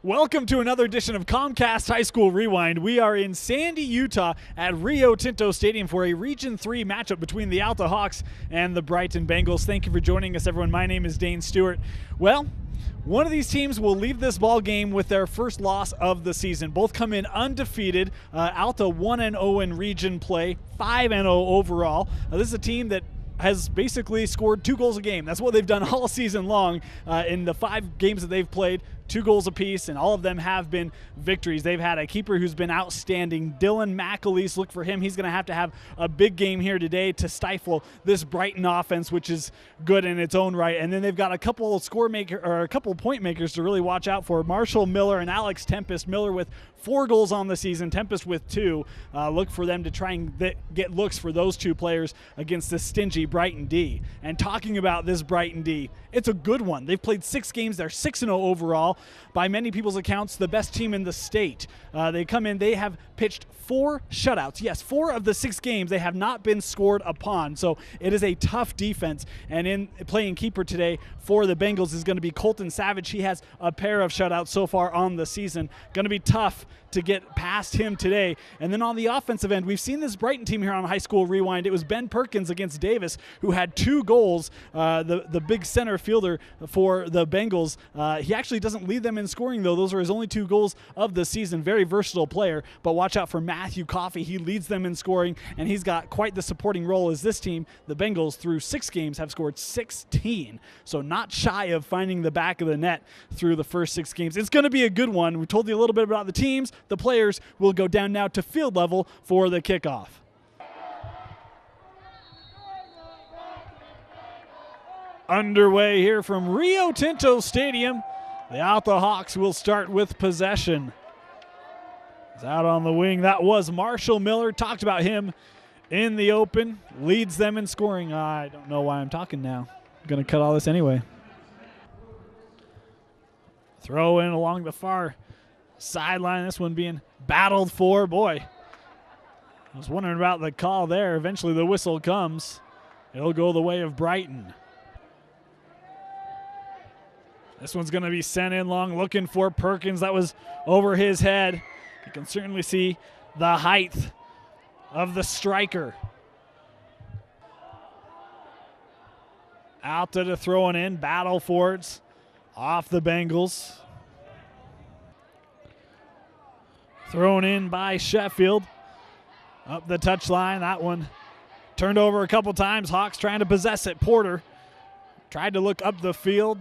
Welcome to another edition of Comcast High School Rewind. We are in Sandy, Utah at Rio Tinto Stadium for a Region 3 matchup between the Alta Hawks and the Brighton Bengals. Thank you for joining us, everyone. My name is Dane Stewart. Well, one of these teams will leave this ball game with their first loss of the season. Both come in undefeated. Alta 1-0 in region play, 5-0 overall. This is a team that has basically scored 2 goals a game. That's what they've done all season long in the 5 games that they've played. 2 goals apiece, and all of them have been victories. They've had a keeper who's been outstanding. Dylan McAleese, look for him. He's going to have a big game here today to stifle this Brighton offense, which is good in its own right. And then they've got a couple of point makers to really watch out for. Marshall Miller and Alex Tempest. Miller with 4 goals on the season, Tempest with 2. Look for them to try and get looks for those 2 players against this stingy Brighton D. And talking about this Brighton D, it's a good one. They've played 6 games. They're 6-0 overall. By many people's accounts, the best team in the state. They come in, they have pitched 4 shutouts. Yes, 4 of the 6 games they have not been scored upon. So it is a tough defense. And in playing keeper today for the Bengals is going to be Colton Savage. He has a pair of shutouts so far on the season. Going to be tough to get past him today. And then on the offensive end, we've seen this Brighton team here on High School Rewind. It was Ben Perkins against Davis who had 2 goals, the big center fielder for the Bengals. He actually doesn't lead them in scoring, though. Those are his only 2 goals of the season. Very versatile player, but watch out for Matthew Coffey. He leads them in scoring, and he's got quite the supporting role as this team, the Bengals, through 6 games have scored 16. So not shy of finding the back of the net through the first 6 games. It's going to be a good one. We told you a little bit about the teams. The players will go down now to field level for the kickoff. Underway here from Rio Tinto Stadium. The Alta Hawks will start with possession. It's out on the wing. That was Marshall Miller. Talked about him in the open. Leads them in scoring. I don't know why I'm talking now. I'm going to cut all this anyway. Throw in along the far sideline. This one being battled for. Boy, I was wondering about the call there. Eventually the whistle comes. It'll go the way of Brighton. This one's going to be sent in long, looking for Perkins. That was over his head. You can certainly see the height of the striker. Alta to throw it in. Battle for it. Off the Bengals. Thrown in by Sheffield. Up the touchline. That one turned over a couple times. Hawks trying to possess it. Porter tried to look up the field.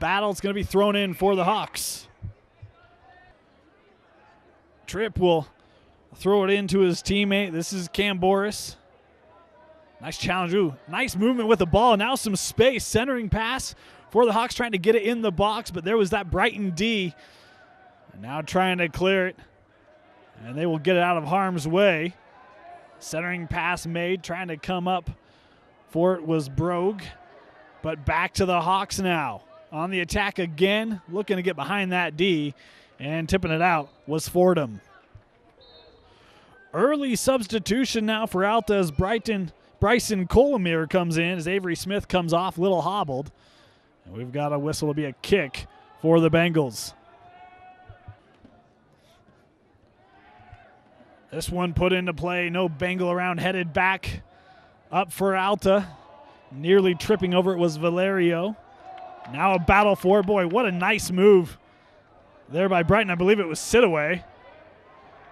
Battle's going to be thrown in for the Hawks. Tripp will throw it into his teammate. This is Cam Boris. Nice challenge. Ooh, nice movement with the ball. Now some space. Centering pass for the Hawks, trying to get it in the box, but there was that Brighton D. And now trying to clear it. And they will get it out of harm's way. Centering pass made. Trying to come up for it was Brogue. But back to the Hawks now. On the attack again, looking to get behind that D, and tipping it out was Fordham. Early substitution now for Alta as Bryson Colomere comes in as Avery Smith comes off, little hobbled. And we've got a whistle to be a kick for the Bengals. This one put into play, no Bengal around, headed back up for Alta. Nearly tripping over it was Valerio. Now a battle for it. Boy, what a nice move there by Brighton. I believe it was Sitaway.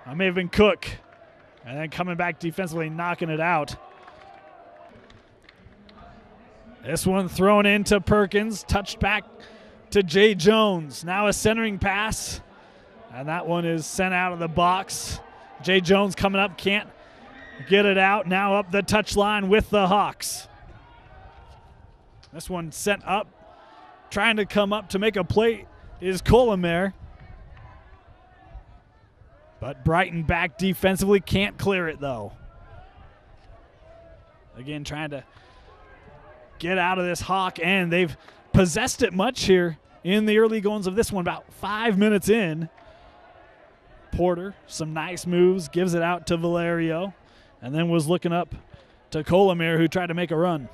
I may have been Cook. And then coming back defensively, knocking it out. This one thrown into Perkins. Touched back to Jay Jones. Now a centering pass. And that one is sent out of the box. Jay Jones coming up, can't get it out. Now up the touchline with the Hawks. This one sent up. Trying to come up to make a play is Colomere. But Brighton back defensively, can't clear it though. Again, trying to get out of this Hawk end. They've possessed it much here in the early goings of this one, about 5 minutes in. Porter, some nice moves, gives it out to Valerio, and then was looking up to Colomere, who tried to make a run.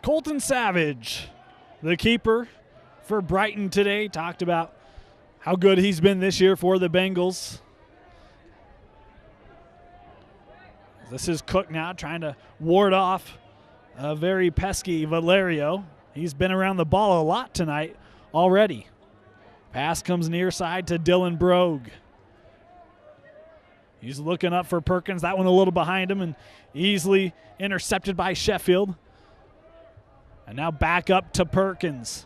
Colton Savage, the keeper for Brighton today. Talked about how good he's been this year for the Bengals. This is Cook now trying to ward off a very pesky Valerio. He's been around the ball a lot tonight already. Pass comes near side to Dylan Brogue. He's looking up for Perkins. That one a little behind him and easily intercepted by Sheffield. And now back up to Perkins.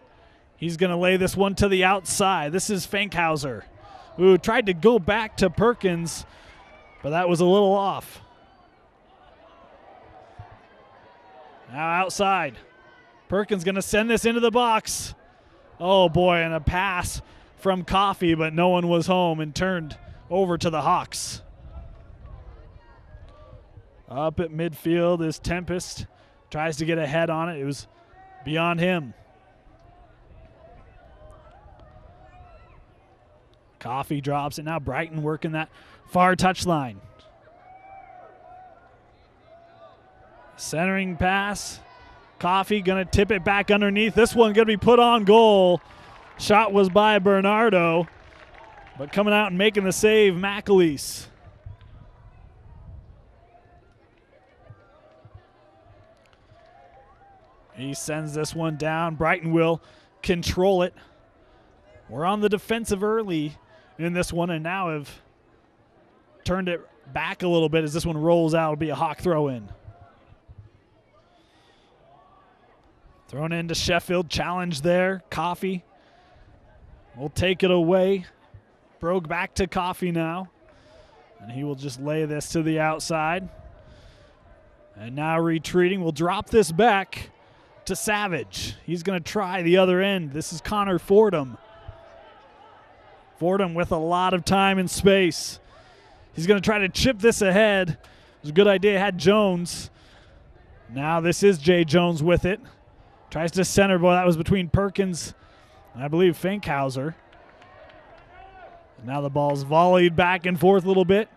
He's going to lay this one to the outside. This is Fankhauser, who tried to go back to Perkins, but that was a little off. Now outside. Perkins going to send this into the box. Oh, boy, and a pass from Coffey, but no one was home and turned over to the Hawks. Up at midfield is Tempest. Tries to get ahead on it. It was beyond him. Coffey drops it. Now Brighton working that far touchline. Centering pass. Coffey going to tip it back underneath. This one going to be put on goal. Shot was by Bernardo, but coming out and making the save, McAleese. He sends this one down. Brighton will control it. We're on the defensive early in this one and now have turned it back a little bit as this one rolls out. It'll be a Hawk throw in. Thrown into Sheffield. Challenge there. Coffey will take it away. Brogue back to Coffey now. And he will just lay this to the outside. And now retreating. We'll drop this back to Savage. He's going to try the other end. This is Connor Fordham. Fordham with a lot of time and space. He's going to try to chip this ahead. It was a good idea. Had Jones. Now this is Jay Jones with it. Tries to center, boy. That was between Perkins and I believe Fankhauser. Now the ball's volleyed back and forth a little bit.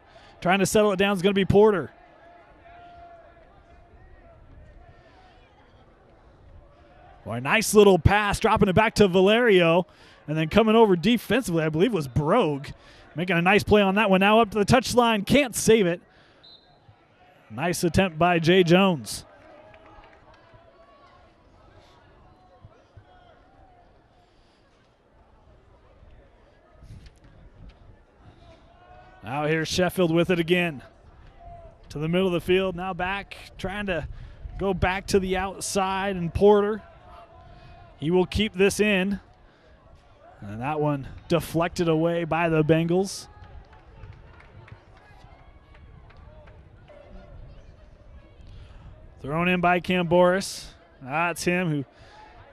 Trying to settle it down is going to be Porter. Boy, nice little pass, dropping it back to Valerio. And then coming over defensively, I believe was Brogue. Making a nice play on that one. Now up to the touchline, can't save it. Nice attempt by Jay Jones. Now here's Sheffield with it again. To the middle of the field, now back, trying to go back to the outside, and Porter, he will keep this in. And that one deflected away by the Bengals. Thrown in by Camboris. That's him who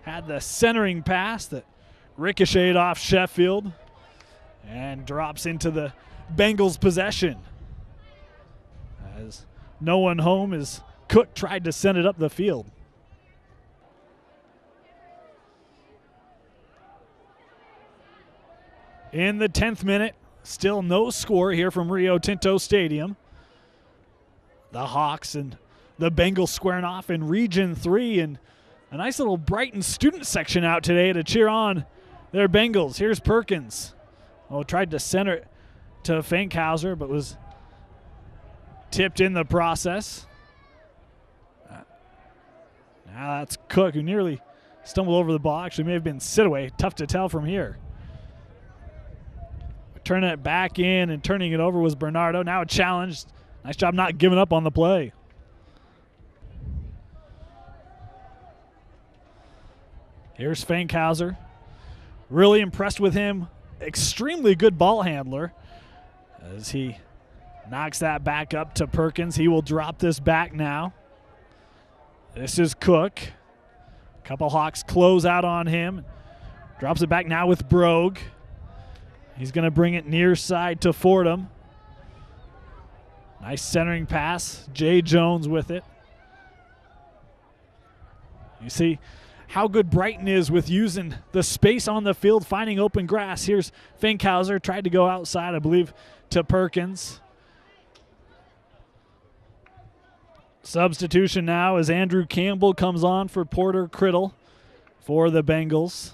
had the centering pass that ricocheted off Sheffield and drops into the Bengals possession. As no one home as Cook tried to send it up the field. In the 10th minute, still no score here from Rio Tinto Stadium. The Hawks and the Bengals squaring off in Region 3, and a nice little Brighton student section out today to cheer on their Bengals. Here's Perkins. Oh, tried to center it to Fankhauser, but was tipped in the process. Now that's Cook, who nearly stumbled over the ball. Actually may have been sit-away. Tough to tell from here. Turning it back in and turning it over was Bernardo. Now a challenge. Nice job not giving up on the play. Here's Fankhauser. Really impressed with him. Extremely good ball handler. As he knocks that back up to Perkins. He will drop this back now. This is Cook. A couple Hawks close out on him. Drops it back now with Brogue. He's going to bring it near side to Fordham. Nice centering pass. Jay Jones with it. You see how good Brighton is with using the space on the field, finding open grass. Here's Fankhauser. Tried to go outside, I believe, to Perkins. Substitution now as Andrew Campbell comes on for Porter Criddle for the Bengals.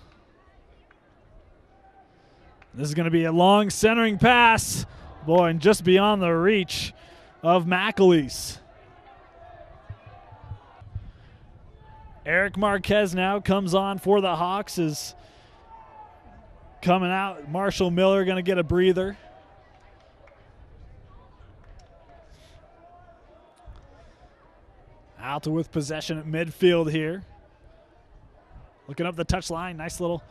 This is going to be a long centering pass. Boy, and just beyond the reach of McAleese. Eric Marquez now comes on for the Hawks. Is coming out. Marshall Miller going to get a breather. Alta with possession at midfield here. Looking up the touchline. Nice little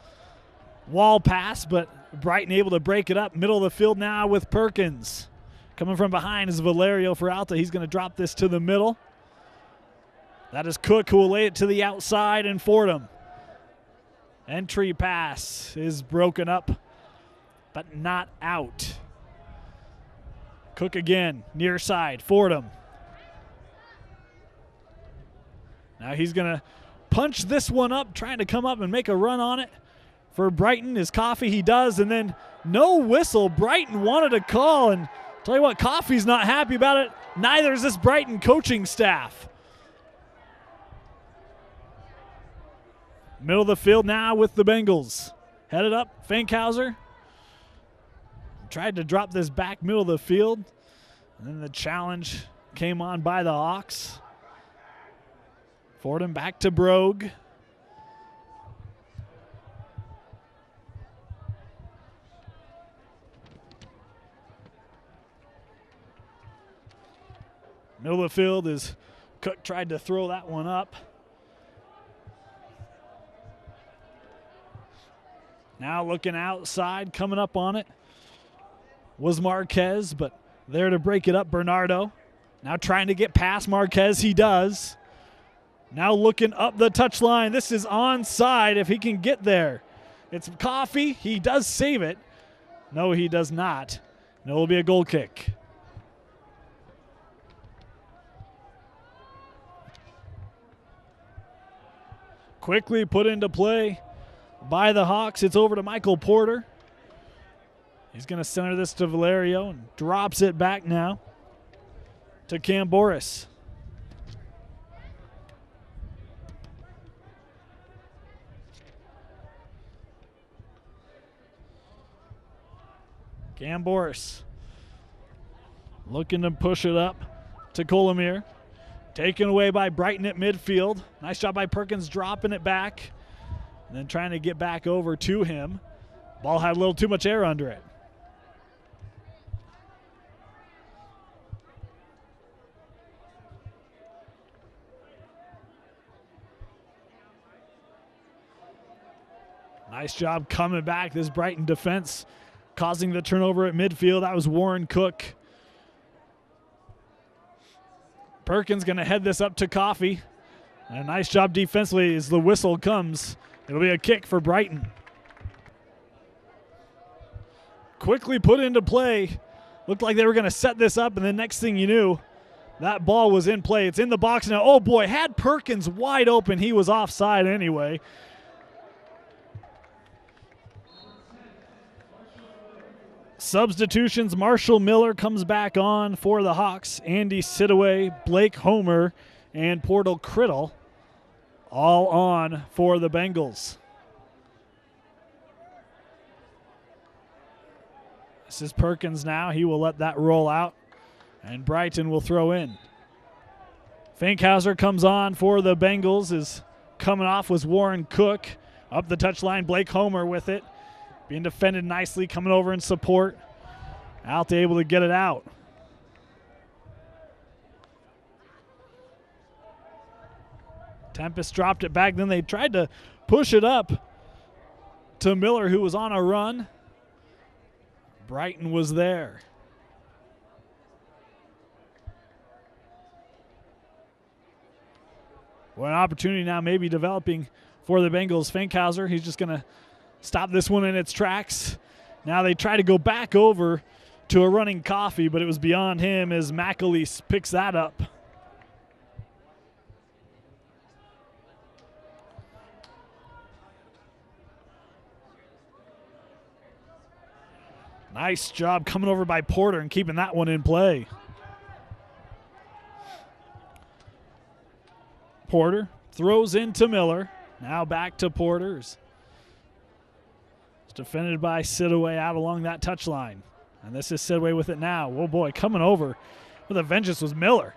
wall pass, but Brighton able to break it up. Middle of the field now with Perkins. Coming from behind is Valerio for Alta. He's going to drop this to the middle. That is Cook who will lay it to the outside, and Fordham. Entry pass is broken up, but not out. Cook again, near side, Fordham. Now he's going to punch this one up, trying to come up and make a run on it. For Brighton is Coffey, he does, and then no whistle. Brighton wanted a call, and tell you what, Coffey's not happy about it. Neither is this Brighton coaching staff. Middle of the field now with the Bengals. Headed up, Fankhauser. Tried to drop this back middle of the field, and then the challenge came on by the Hawks. Fordham back to Brogue. Middle of the field is Cook tried to throw that one up. Now looking outside, coming up on it was Marquez, but there to break it up, Bernardo. Now trying to get past Marquez, he does. Now looking up the touchline. This is onside if he can get there. It's Coffey. He does save it. No, he does not. And it will be a goal kick. Quickly put into play by the Hawks. It's over to Michael Porter. He's going to center this to Valerio and drops it back now to Cam Boris. Cam Boris looking to push it up to Colomir. Taken away by Brighton at midfield. Nice job by Perkins dropping it back and then trying to get back over to him. Ball had a little too much air under it. Nice job coming back, this Brighton defense, causing the turnover at midfield. That was Warren Cook. Perkins going to head this up to Coffey. And a nice job defensively as the whistle comes. It'll be a kick for Brighton. Quickly put into play. Looked like they were going to set this up, and the next thing you knew, that ball was in play. It's in the box now. Oh, boy, had Perkins wide open. He was offside anyway. Substitutions, Marshall Miller comes back on for the Hawks. Andy Sidaway, Blake Homer, and Portal Criddle all on for the Bengals. This is Perkins now. He will let that roll out, and Brighton will throw in. Fankhauser comes on for the Bengals. Is coming off was Warren Cook. Up the touchline, Blake Homer with it. Being defended nicely, coming over in support. Alta able to get it out. Tempest dropped it back. Then they tried to push it up to Miller, who was on a run. Brighton was there. Well, an opportunity now maybe developing for the Bengals. Fankhauser, he's just going to stop this one in its tracks. Now they try to go back over to a running Coffey, but it was beyond him as McAleese picks that up. Nice job coming over by Porter and keeping that one in play. Porter throws into Miller. Now back to Porter's. It's defended by Sidaway out along that touchline. And this is Sidaway with it now. Oh boy, coming over with a vengeance was Miller.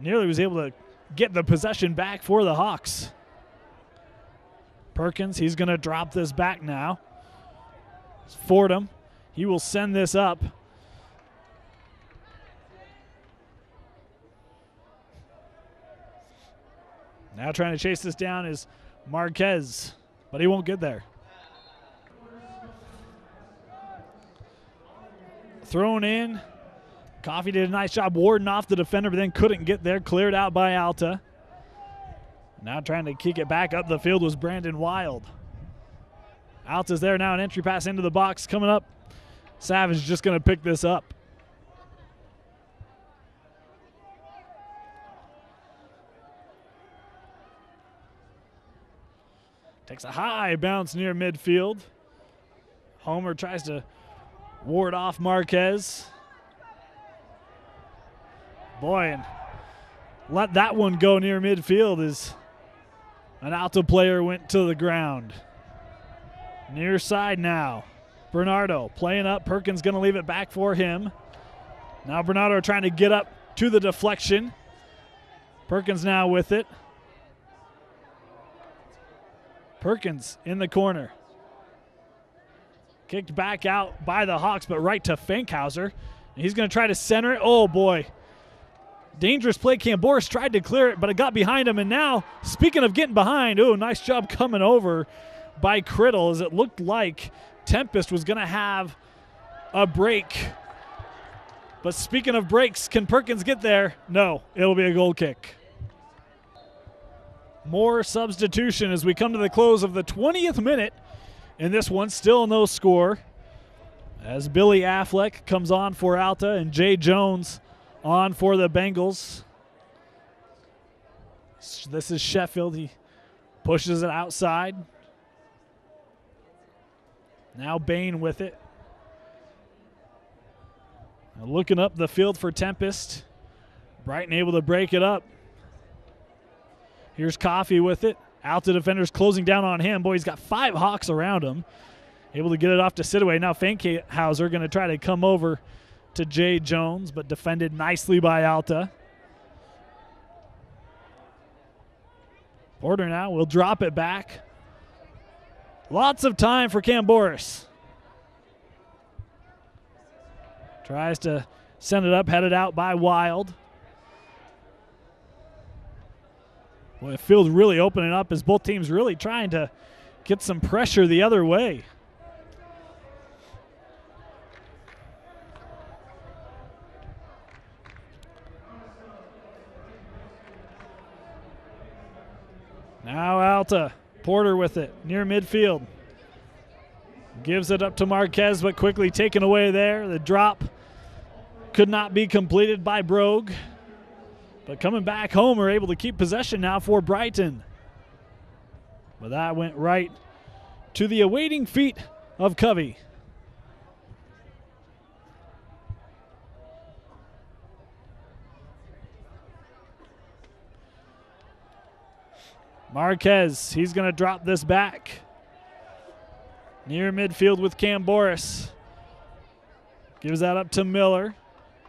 Nearly was able to get the possession back for the Hawks. Perkins, he's going to drop this back now. It's Fordham. He will send this up. Now trying to chase this down is Marquez, but he won't get there. Thrown in. Coffey did a nice job warding off the defender, but then couldn't get there. Cleared out by Alta. Now trying to kick it back up the field was Brandon Wild. Alta's there now, an entry pass into the box coming up. Savage just going to pick this up. Takes a high bounce near midfield. Homer tries to ward off Marquez. Boy, and let that one go near midfield as an Alta player went to the ground. Near side now. Bernardo playing up. Perkins going to leave it back for him. Now Bernardo trying to get up to the deflection. Perkins now with it. Perkins in the corner. Kicked back out by the Hawks, but right to Fankhauser. He's going to try to center it. Oh, boy. Dangerous play. Camboris tried to clear it, but it got behind him. And now, speaking of getting behind, oh, nice job coming over by Criddle, as it looked like Tempest was going to have a break. But speaking of breaks, can Perkins get there? No, it'll be a goal kick. More substitution as we come to the close of the 20th minute. In this one, still no score. As Billy Affleck comes on for Alta and Jay Jones on for the Bengals. This is Sheffield. He pushes it outside. Now Bain with it. Now looking up the field for Tempest. Brighton able to break it up. Here's Coffey with it. Alta defenders closing down on him. Boy, he's got 5 Hawks around him. Able to get it off to Sidaway. Now Fankhauser going to try to come over to Jay Jones, but defended nicely by Alta. Porter now will drop it back. Lots of time for Camboris. Tries to send it up, headed out by Wild. Boy, the field really opening up as both teams really trying to get some pressure the other way. Now Alta. Porter with it near midfield. Gives it up to Marquez, but quickly taken away there. The drop could not be completed by Brogue. But coming back home, are able to keep possession now for Brighton. But that went right to the awaiting feet of Covey. Marquez, he's going to drop this back. Near midfield with Camboris. Gives that up to Miller.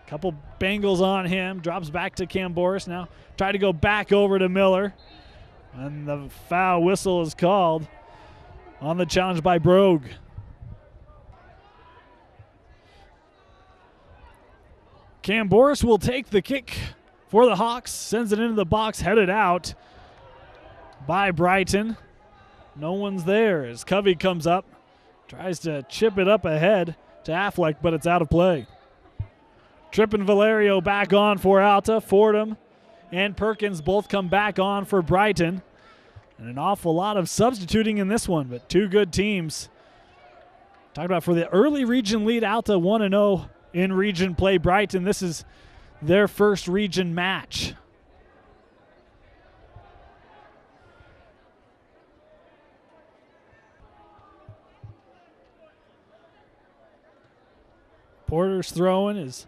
Couple Bengals on him. Drops back to Camboris. Now try to go back over to Miller. And the foul whistle is called on the challenge by Brogue. Camboris will take the kick for the Hawks. Sends it into the box. Headed out by Brighton. No one's there as Covey comes up. Tries to chip it up ahead to Affleck, but it's out of play. Tripp and Valerio back on for Alta. Fordham and Perkins both come back on for Brighton. And an awful lot of substituting in this one, but two good teams. Talked about for the early region lead, Alta 1-0 in region play. Brighton, this is their first region match. Porter's throwing is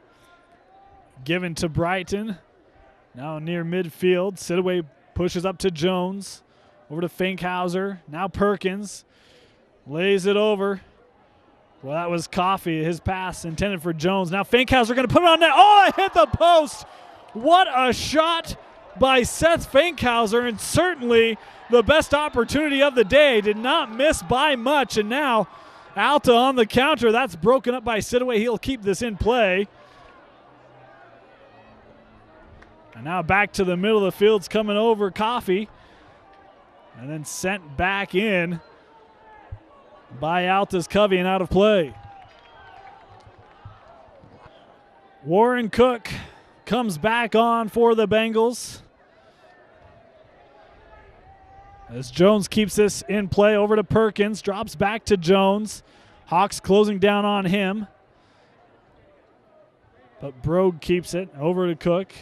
given to Brighton. Now near midfield. Sidaway pushes up to Jones. Over to Fankhauser. Now Perkins. Lays it over. Well, that was Coffee. His pass intended for Jones. Now Fankhauser going to put it on net. Oh, it hit the post. What a shot by Seth Fankhauser, and certainly the best opportunity of the day. Did not miss by much, and now Alta on the counter. That's broken up by Sidaway. He'll keep this in play. And now back to the middle of the field's coming over Coffee. And then sent back in by Alta's Covey and out of play. Warren Cook comes back on for the Bengals. As Jones keeps this in play over to Perkins, drops back to Jones. Hawks closing down on him. But Brogue keeps it over to Cook.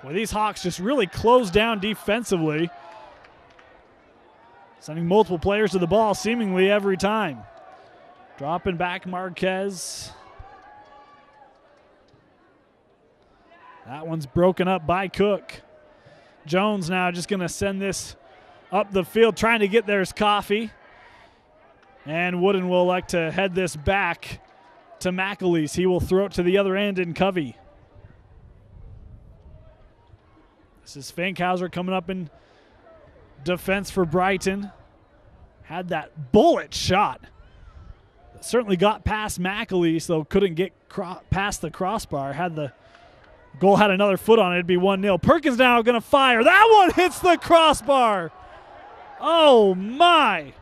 Well, these Hawks just really close down defensively, sending multiple players to the ball seemingly every time. Dropping back Marquez. That one's broken up by Cook. Jones now just going to send this up the field, trying to get there's Coffee. And Wooden will elect to head this back to McAleese. He will throw it to the other end in Covey. This is Fankhauser coming up in defense for Brighton. Had that bullet shot. Certainly got past McAleese, though couldn't get past the crossbar. Had the goal had another foot on it, it'd be 1-0. Perkins now going to fire. That one hits the crossbar. Oh, my.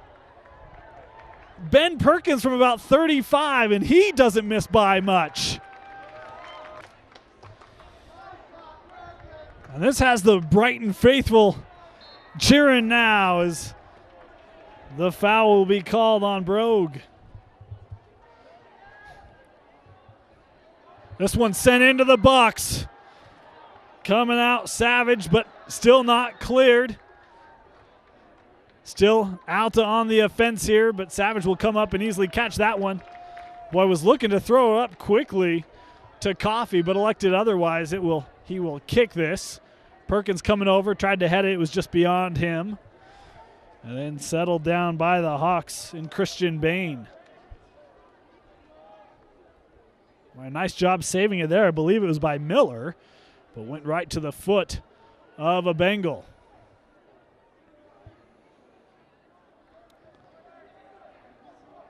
Ben Perkins from about 35, and he doesn't miss by much. And this has the Brighton faithful cheering now as the foul will be called on Brogue. This one sent into the box. Coming out Savage, but still not cleared. Still Alta on the offense here, but Savage will come up and easily catch that one. Boy, was looking to throw it up quickly to Coffee, but elected otherwise. He will kick this. Perkins coming over, tried to head it. It was just beyond him. And then settled down by the Hawks in Christian Bain. Well, nice job saving it there. I believe it was by Miller, but went right to the foot of a Bengal.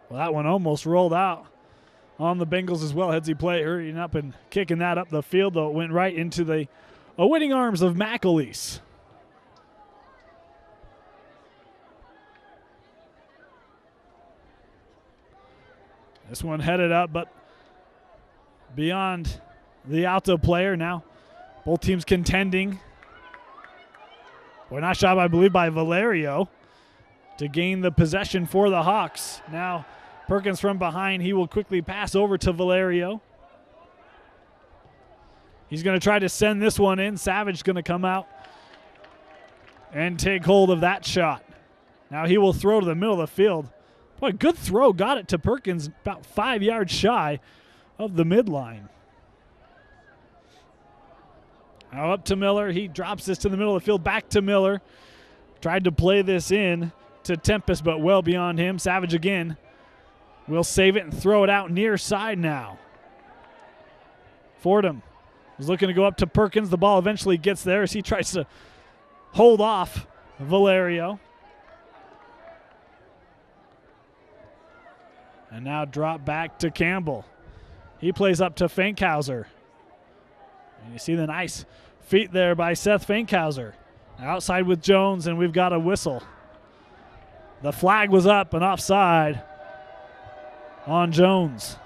Well, that one almost rolled out on the Bengals as well. Headsy play, hurrying up and kicking that up the field, though it went right into the awaiting arms of McAleese. This one headed up, but beyond the Alta player now. Both teams contending. Boy, nice job, I believe, by Valerio to gain the possession for the Hawks. Now Perkins from behind. He will quickly pass over to Valerio. He's going to try to send this one in. Savage going to come out and take hold of that shot. Now he will throw to the middle of the field. Boy, good throw. Got it to Perkins about 5 yards shy of the midline. Now up to Miller. He drops this to the middle of the field. Back to Miller. Tried to play this in to Tempest, but well beyond him. Savage again will save it and throw it out near side now. Fordham was looking to go up to Perkins. The ball eventually gets there as he tries to hold off Valerio. And now drop back to Campbell. He plays up to Fankhauser. And you see the nice feet there by Seth Fankhauser. Outside with Jones, and we've got a whistle. The flag was up and offside on Jones.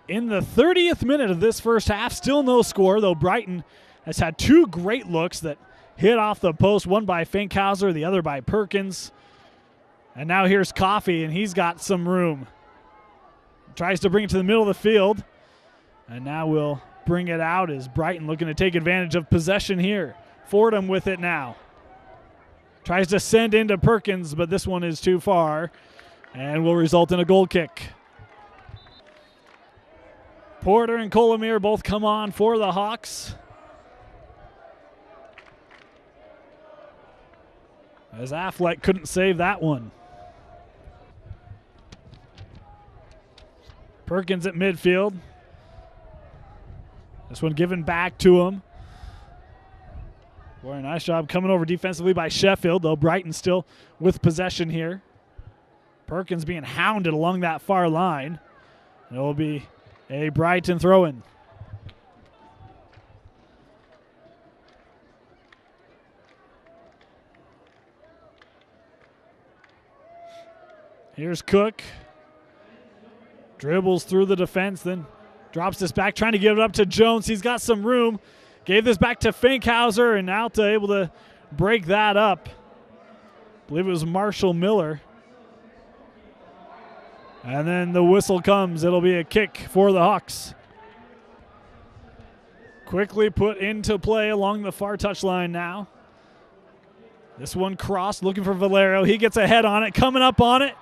In the 30th minute of this first half, still no score, though Brighton has had two great looks that hit off the post, one by Fankhauser, the other by Perkins. And now here's Coffee, and he's got some room. Tries to bring it to the middle of the field. And now we'll bring it out as Brighton looking to take advantage of possession here. Fordham with it now. Tries to send into Perkins, but this one is too far and will result in a goal kick. Porter and Colomir both come on for the Hawks. as Affleck couldn't save that one. Perkins at midfield. This one given back to him. Boy, nice job coming over defensively by Sheffield, though Brighton still with possession here. Perkins being hounded along that far line. It will be a Brighton throw-in. Here's Cook. Dribbles through the defense, then drops this back, trying to give it up to Jones. He's got some room. Gave this back to Finkhauser, and Alta able to break that up. I believe it was Marshall Miller. And then the whistle comes. It'll be a kick for the Hawks. Quickly put into play along the far touchline now. This one crossed, looking for Valero. He gets a head on it, coming up on it.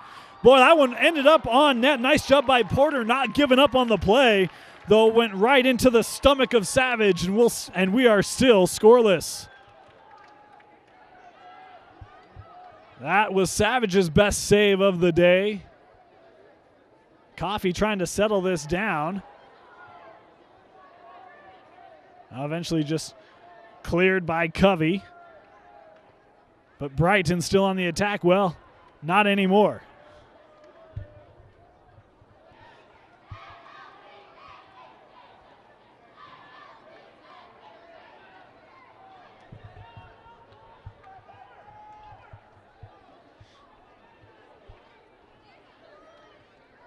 Boy, that one ended up on net. Nice job by Porter, not giving up on the play, though it went right into the stomach of Savage, and we are still scoreless. That was Savage's best save of the day. Coffey trying to settle this down. Eventually just cleared by Covey. But Brighton still on the attack. Well, not anymore.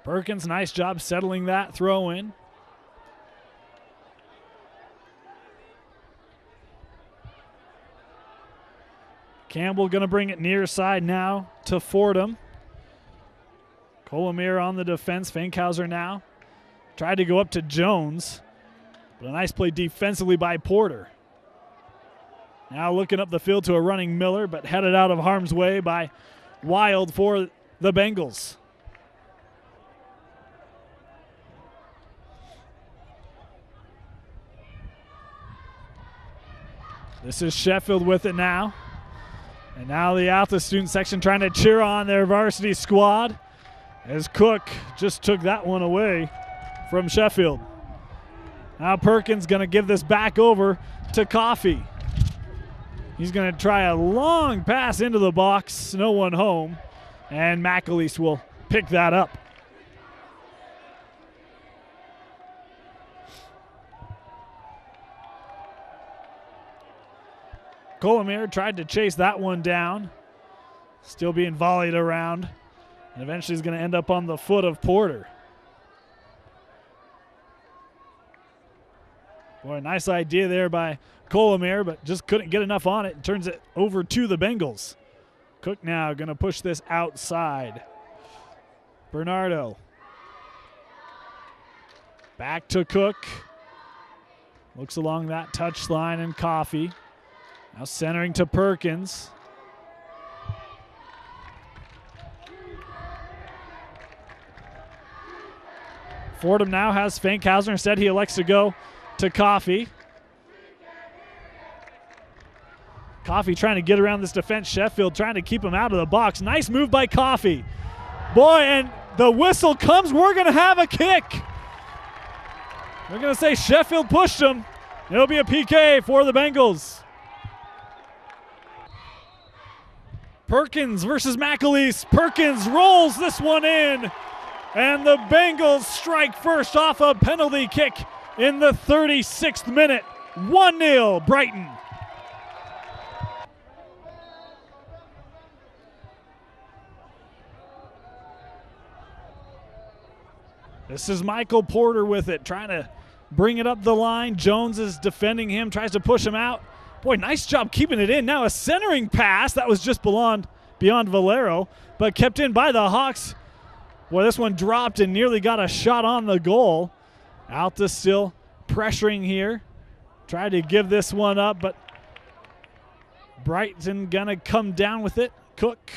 Perkins, nice job settling that throw in. Campbell going to bring it near side now to Fordham. Colomir on the defense. Finkhauser now. Tried to go up to Jones, but a nice play defensively by Porter. Now looking up the field to a running Miller, but headed out of harm's way by Wild for the Bengals. This is Sheffield with it now. And now the Alta student section trying to cheer on their varsity squad as Cook just took that one away from Sheffield. Now Perkins going to give this back over to Coffey. He's going to try a long pass into the box, no one home, and McAleese will pick that up. Colomir tried to chase that one down. Still being volleyed around. And eventually is going to end up on the foot of Porter. Boy, nice idea there by Colomir, but just couldn't get enough on it. And turns it over to the Bengals. Cook now going to push this outside. Bernardo. Back to Cook. Looks along that touch line and Coffey. Now centering to Perkins. Fordham now has Finkhauser. Instead, he elects to go to Coffey. Coffey trying to get around this defense. Sheffield trying to keep him out of the box. Nice move by Coffey. Boy, and the whistle comes. We're going to have a kick. We're going to say Sheffield pushed him. It'll be a PK for the Bengals. Perkins versus McAleese. Perkins rolls this one in, and the Bengals strike first off a penalty kick in the 36th minute. 1-0 Brighton. This is Michael Porter with it, trying to bring it up the line. Jones is defending him, tries to push him out. Boy, nice job keeping it in. Now a centering pass. That was just beyond Valero, but kept in by the Hawks. Boy, this one dropped and nearly got a shot on the goal. Alta still pressuring here. Tried to give this one up, but Brighton going to come down with it. Cook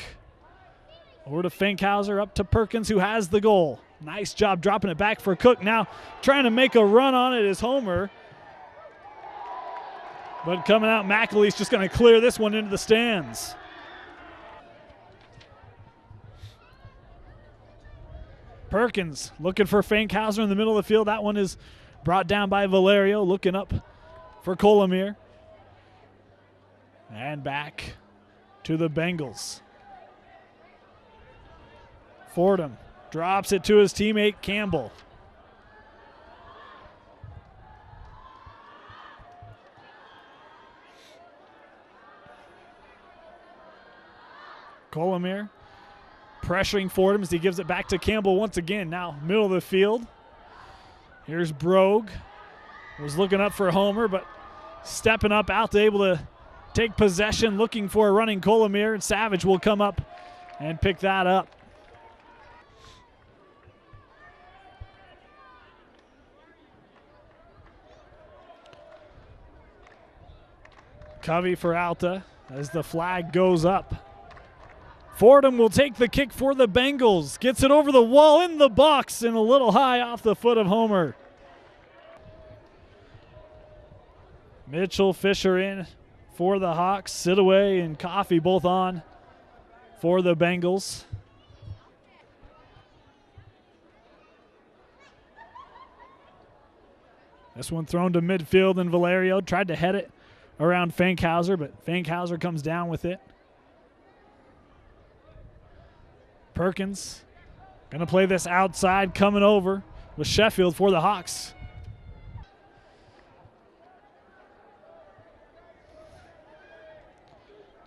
over to Finkhauser, up to Perkins, who has the goal. Nice job dropping it back for Cook. Now trying to make a run on it is Homer. But coming out, McAleese just going to clear this one into the stands. Perkins looking for Fankhauser in the middle of the field. That one is brought down by Valerio, looking up for Colomir. And back to the Bengals. Fordham drops it to his teammate Campbell. Colomir pressuring Fordham as he gives it back to Campbell once again. Now middle of the field. Here's Brogue. Was looking up for Homer, but stepping up, out to able to take possession, looking for a running Colomir, and Savage will come up and pick that up. Covey for Alta as the flag goes up. Fordham will take the kick for the Bengals. Gets it over the wall in the box and a little high off the foot of Homer. Mitchell, Fisher in for the Hawks. Sidaway and Coffey both on for the Bengals. This one thrown to midfield, and Valerio tried to head it around Fankhauser, but Fankhauser comes down with it. Perkins going to play this outside, coming over with Sheffield for the Hawks.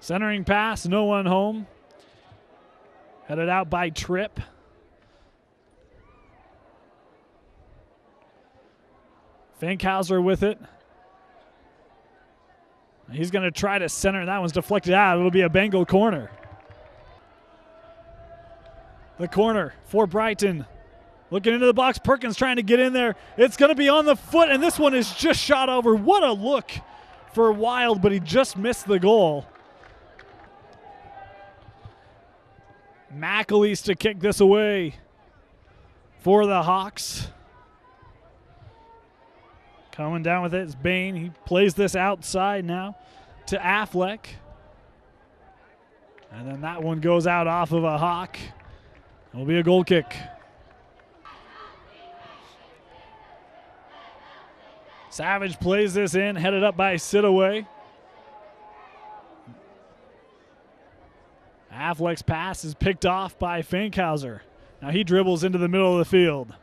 Centering pass, no one home. Headed out by Tripp. Fankhauser with it. He's going to try to center. That one's deflected out. It'll be a Bengal corner. The corner for Brighton. Looking into the box. Perkins trying to get in there. It's going to be on the foot, and this one is just shot over. What a look for Wild, but he just missed the goal. McAleese to kick this away for the Hawks. Coming down with it is Bain. He plays this outside now to Affleck. And then that one goes out off of a Hawk. It'll be a goal kick. Savage plays this in, headed up by Sidaway. Affleck's pass is picked off by Fankhauser. Now he dribbles into the middle of the field.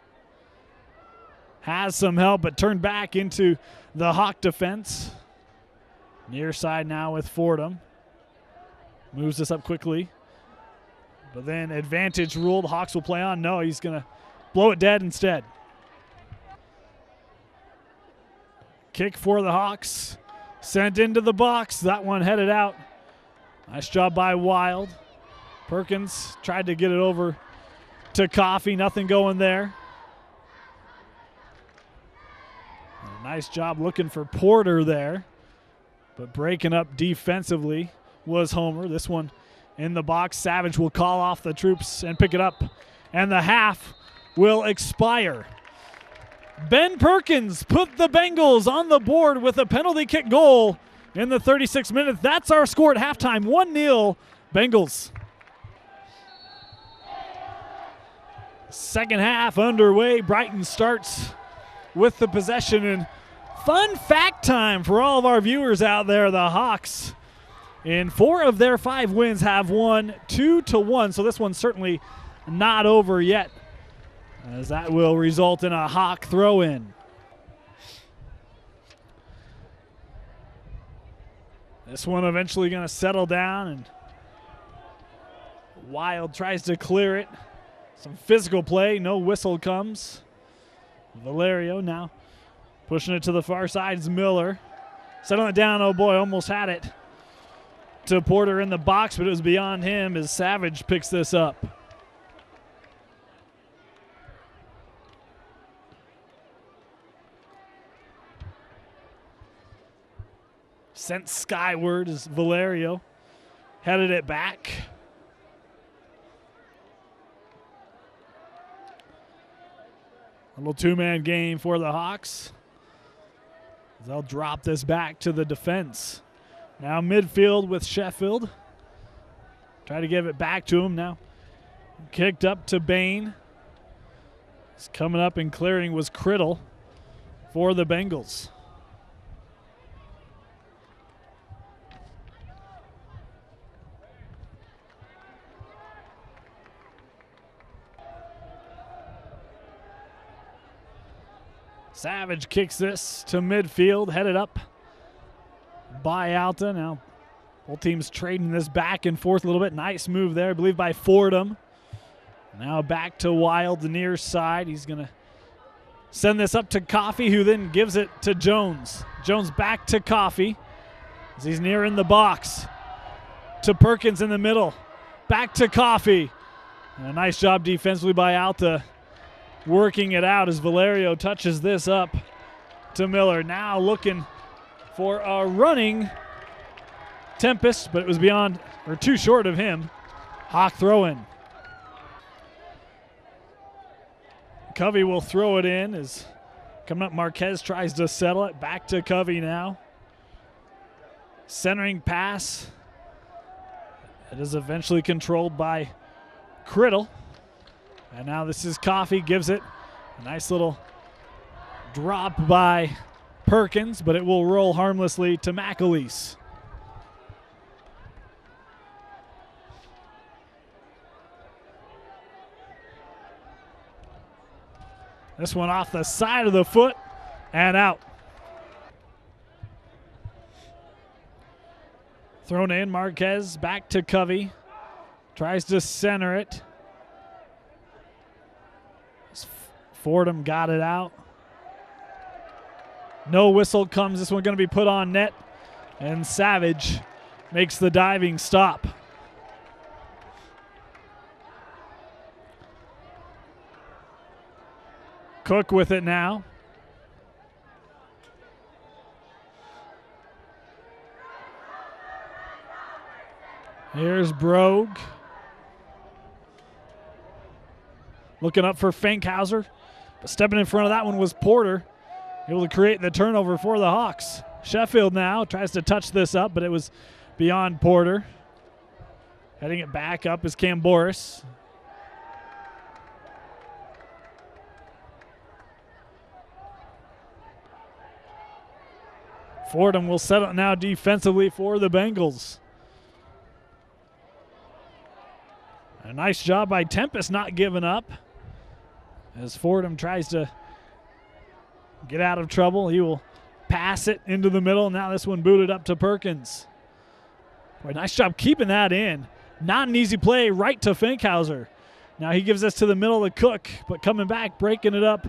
Has some help, but turned back into the Hawk defense. Near side now with Fordham. Moves this up quickly. But then advantage ruled. Hawks will play on. No, he's going to blow it dead instead. Kick for the Hawks. Sent into the box. That one headed out. Nice job by Wild. Perkins tried to get it over to Coffey. Nothing going there. Nice job looking for Porter there. But breaking up defensively was Homer. This one in the box. Savage will call off the troops and pick it up. And the half will expire. Ben Perkins put the Bengals on the board with a penalty kick goal in the 36th minute. That's our score at halftime. 1-0 Bengals. Second half underway. Brighton starts with the possession. And fun fact time for all of our viewers out there. The Hawks, in 4 of their 5 wins, have won 2-1. So this one's certainly not over yet, as that will result in a Hawk throw-in. This one eventually going to settle down, and Wild tries to clear it. Some physical play. No whistle comes. Valerio now pushing it to the far side is Miller. Settling it down. Oh boy, almost had it to Porter in the box, but it was beyond him as Savage picks this up. Sent skyward as Valerio headed it back. A little two-man game for the Hawks. They'll drop this back to the defense. Now midfield with Sheffield. Try to give it back to him now. Kicked up to Bain. Coming up and clearing was Criddle for the Bengals. Savage kicks this to midfield, headed up by Alta. Now both teams trading this back and forth a little bit. Nice move there, I believe, by Fordham. Now back to Wild, the near side. He's going to send this up to Coffey, who then gives it to Jones. Jones back to Coffey as he's near in the box. To Perkins in the middle. Back to Coffey. And a nice job defensively by Alta, working it out as Valerio touches this up to Miller. Now looking for a running Tempest, but it was beyond or too short of him. Hawk throw in. Covey will throw it in as coming up Marquez tries to settle it. Back to Covey now. Centering pass. It is eventually controlled by Criddle. And now this is Coffey, gives it a nice little drop by Perkins, but it will roll harmlessly to McAleese. This one off the side of the foot and out. Thrown in, Marquez back to Covey. Tries to center it. Fordham got it out. No whistle comes. This one going to be put on net. And Savage makes the diving stop. Cook with it now. Here's Brogue. Looking up for Fankhauser. But stepping in front of that one was Porter. Able to create the turnover for the Hawks. Sheffield now tries to touch this up, but it was beyond Porter. Heading it back up is Cam Boris. Fordham will set up now defensively for the Bengals. A nice job by Tempest not giving up. As Fordham tries to get out of trouble, he will pass it into the middle. Now this one booted up to Perkins. Boy, nice job keeping that in. Not an easy play, right to Fankhauser. Now he gives this to the middle of Cook, but coming back, breaking it up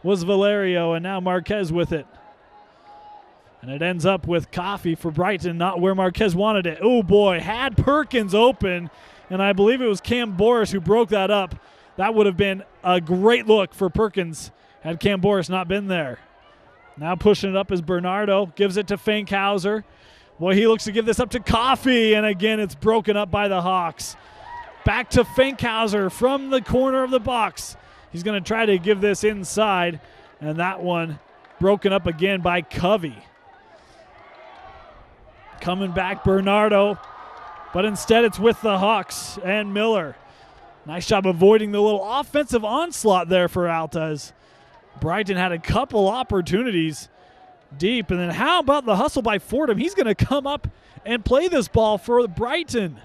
was Valerio, and now Marquez with it. And it ends up with Coffey for Brighton, not where Marquez wanted it. Oh boy, had Perkins open, and I believe it was Cam Boris who broke that up. That would have been a great look for Perkins had Cam Boris not been there. Now pushing it up is Bernardo, gives it to Fankhauser. Boy, he looks to give this up to Coffey, and again it's broken up by the Hawks. Back to Fankhauser from the corner of the box. He's going to try to give this inside, and that one broken up again by Covey. Coming back, Bernardo, but instead it's with the Hawks and Miller. Nice job avoiding the little offensive onslaught there for Altas. Brighton had a couple opportunities deep, and then how about the hustle by Fordham? He's going to come up and play this ball for Brighton.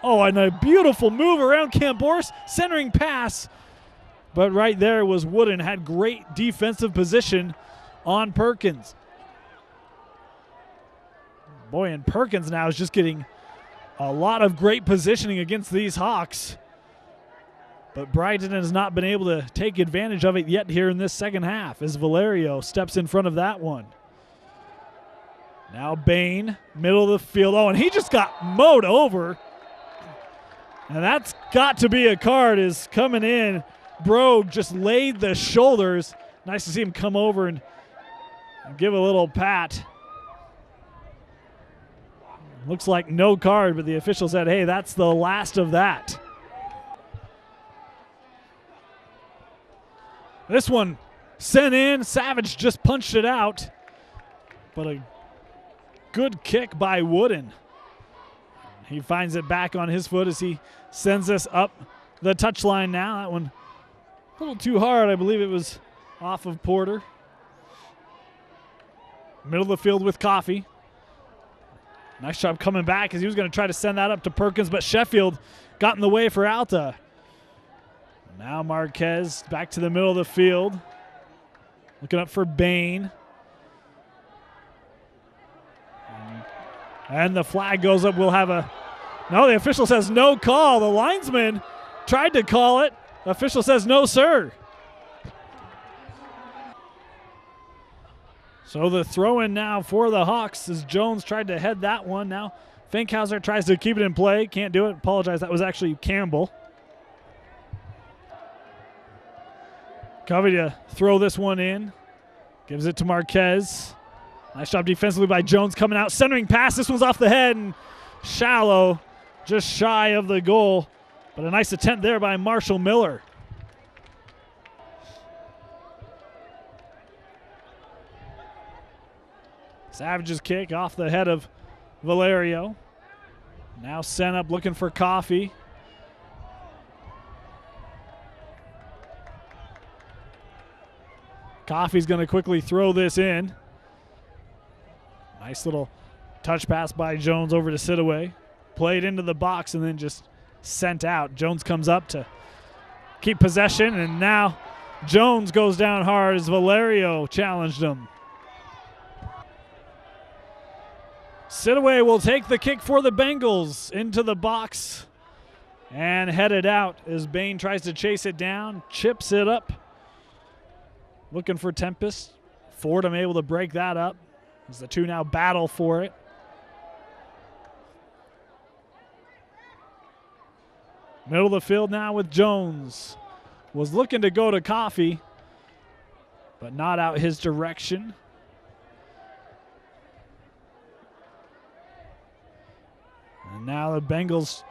Oh, and a beautiful move around Cam Boris, centering pass. But right there was Wooden, had great defensive position on Perkins. Boy, and Perkins now is just getting a lot of great positioning against these Hawks. But Brighton has not been able to take advantage of it yet here in this second half as Valerio steps in front of that one. Now Bain, middle of the field. Oh, and he just got mowed over. And that's got to be a card is coming in. Brogue just laid the shoulders. Nice to see him come over and give a little pat. Looks like no card, but the official said, hey, that's the last of that. This one sent in. Savage just punched it out. But a good kick by Wooden. He finds it back on his foot as he sends this up the touchline now. That one A little too hard. I believe it was off of Porter. Middle of the field with Coffee. Nice job coming back as he was going to try to send that up to Perkins, but Sheffield got in the way for Alta. Now Marquez back to the middle of the field. Looking up for Bain. And the flag goes up. We'll have a... No, the official says no call. The linesman tried to call it. The official says no, sir. So the throw-in now for the Hawks as Jones tried to head that one. Now Finkhauser tries to keep it in play. Can't do it. Apologize. That was actually Campbell. Covey to throw this one in. Gives it to Marquez. Nice job defensively by Jones coming out. Centering pass. This one's off the head and shallow. Just shy of the goal. But a nice attempt there by Marshall Miller. Savage's kick off the head of Valerio. Now sent up looking for Coffee. Coffee's going to quickly throw this in. Nice little touch pass by Jones over to Sitaway. Played into the box and then just sent out. Jones comes up to keep possession, and now Jones goes down hard as Valerio challenged him. Sitaway will take the kick for the Bengals into the box and head it out as Bain tries to chase it down, chips it up. Looking for Tempest. Fordham able to break that up as the two now battle for it. Middle of the field now with Jones. Was looking to go to Coffee, but not out his direction. And now the Bengals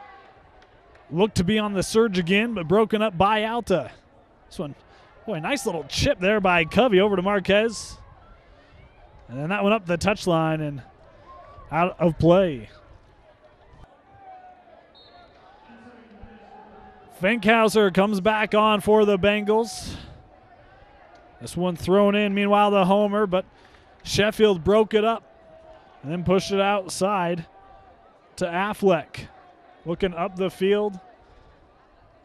look to be on the surge again, but broken up by Alta. This one, boy, nice little chip there by Covey over to Marquez. And then that one up the touchline and out of play. Finkhauser comes back on for the Bengals. This one thrown in, meanwhile, the homer, but Sheffield broke it up and then pushed it outside to Affleck. Looking up the field.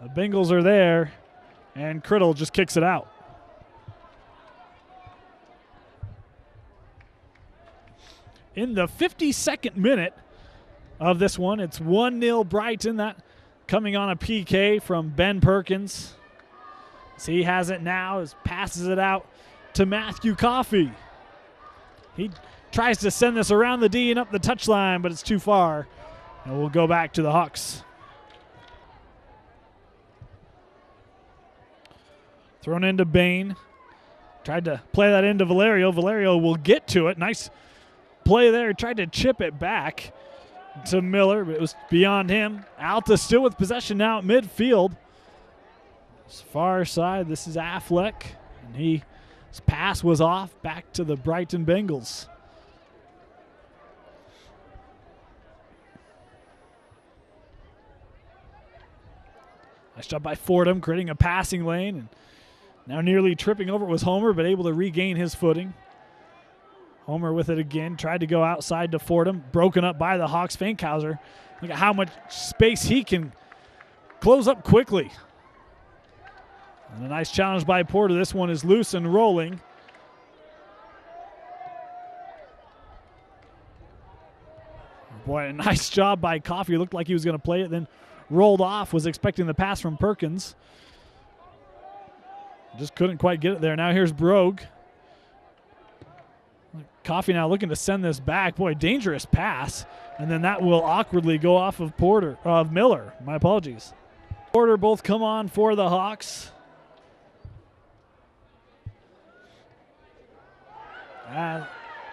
The Bengals are there, and Criddle just kicks it out. In the 52nd minute of this one, it's 1-0 Brighton. That coming on a PK from Ben Perkins. So he has it now, passes it out to Matthew Coffey. He tries to send this around the D and up the touchline, but it's too far. And we'll go back to the Hawks. Thrown into Bain. Tried to play that into Valerio. Valerio will get to it. Nice play there. Tried to chip it back to Miller, but it was beyond him. Alta still with possession now at midfield. It's far side. This is Affleck, and his pass was off back to the Brighton Bengals. Nice job by Fordham, creating a passing lane, and now nearly tripping over it was Homer, but able to regain his footing. Homer with it again, tried to go outside to Fordham, broken up by the Hawks. Finkhauser, look at how much space he can close up quickly. And a nice challenge by Porter. This one is loose and rolling. Boy, a nice job by Coffey. Looked like he was going to play it, then rolled off, was expecting the pass from Perkins. Just couldn't quite get it there. Now here's Brogue. Coffey now looking to send this back. Boy, dangerous pass. And then that will awkwardly go off of Miller. My apologies. Porter both come on for the Hawks.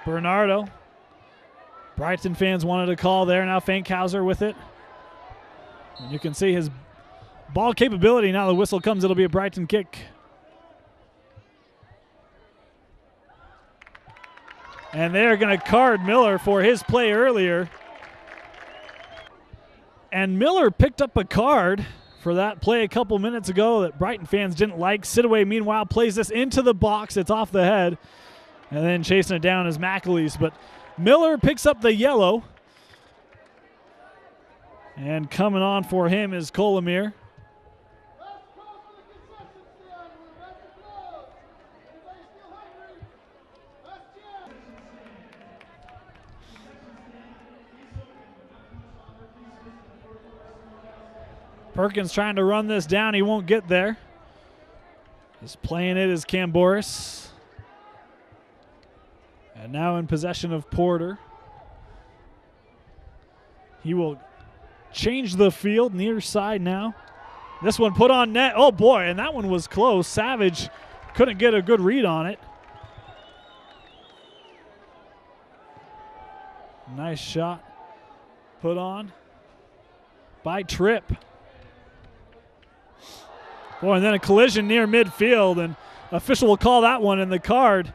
Bernardo. Brighton fans wanted a call there. Now Finkhauser with it. And you can see his ball capability. Now the whistle comes. It'll be a Brighton kick. And they're going to card Miller for his play earlier. And Miller picked up a card for that play a couple minutes ago that Brighton fans didn't like. Sidaway, meanwhile, plays this into the box. It's off the head. And then chasing it down is McAleese. But Miller picks up the yellow. And coming on for him is Colomir. Perkins trying to run this down. He won't get there. Just playing it is Camboris. And now in possession of Porter. He will change the field near side now. This one put on net. Oh, boy, and that one was close. Savage couldn't get a good read on it. Nice shot put on by Tripp. Boy, and then a collision near midfield, and official will call that one, and the card